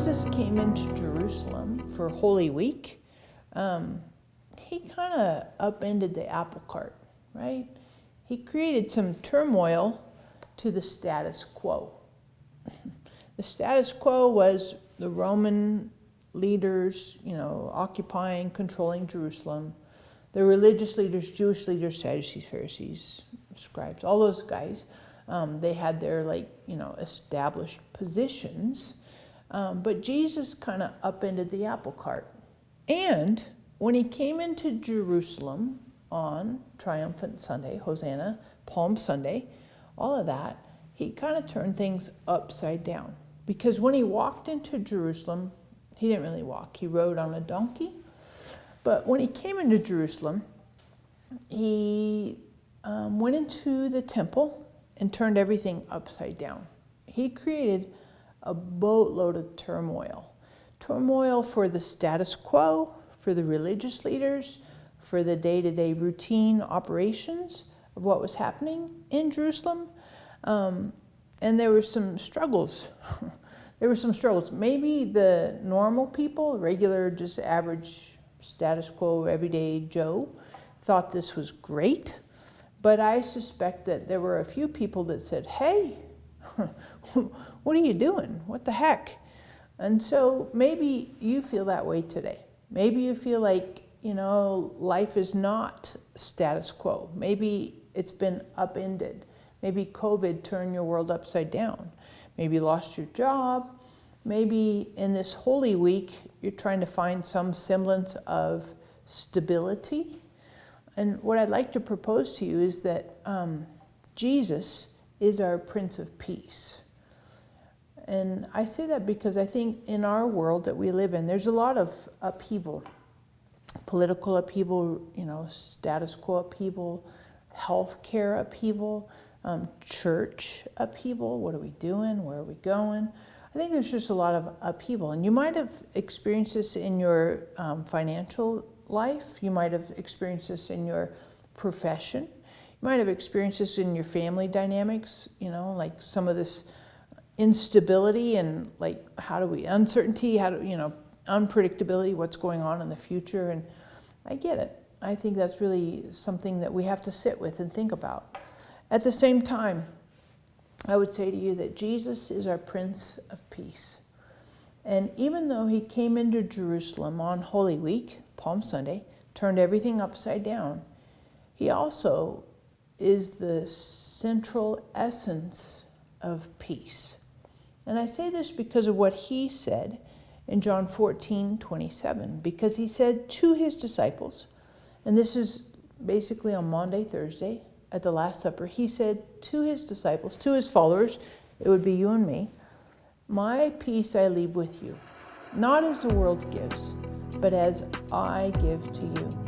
Jesus came into Jerusalem for Holy Week, he kind of upended the apple cart, right? He created some turmoil to the status quo. The status quo was the Roman leaders, occupying, controlling Jerusalem. The religious leaders, Jewish leaders, Sadducees, Pharisees, scribes, all those guys, they had their established positions. But Jesus kind of upended the apple cart. And when he came into Jerusalem on Triumphant Sunday, Hosanna, Palm Sunday, all of that, he kind of turned things upside down. Because when he walked into Jerusalem, he didn't really walk. He rode on a donkey. But when he came into Jerusalem, he went into the temple and turned everything upside down. He created a boatload of turmoil. Turmoil for the status quo, for the religious leaders, for the day-to-day routine operations of what was happening in Jerusalem. And there were some struggles. Maybe the normal people, regular, just average status quo, everyday Joe, thought this was great. But I suspect that there were a few people that said, hey, what are you doing? What the heck? And so maybe you feel that way today. Maybe you feel like, life is not status quo. Maybe it's been upended. Maybe COVID turned your world upside down. Maybe you lost your job. Maybe in this Holy Week, you're trying to find some semblance of stability. And what I'd like to propose to you is that Jesus is our Prince of Peace. And I say that because I think in our world that we live in, there's a lot of upheaval. Political upheaval, status quo upheaval, healthcare upheaval, church upheaval. What are we doing? Where are we going? I think there's just a lot of upheaval. And you might have experienced this in your financial life. You might have experienced this in your profession. You might have experienced this in your family dynamics, like some of this instability and uncertainty, unpredictability, what's going on in the future. And I get it. I think that's really something that we have to sit with and think about. At the same time, I would say to you that Jesus is our Prince of Peace. And even though he came into Jerusalem on Holy Week, Palm Sunday, turned everything upside down, he also is the central essence of peace. And I say this because of what he said in John 14:27, because he said to his disciples, and this is basically on Maundy, Thursday, at the Last Supper, he said to his disciples, to his followers, it would be you and me, my peace I leave with you, not as the world gives, but as I give to you.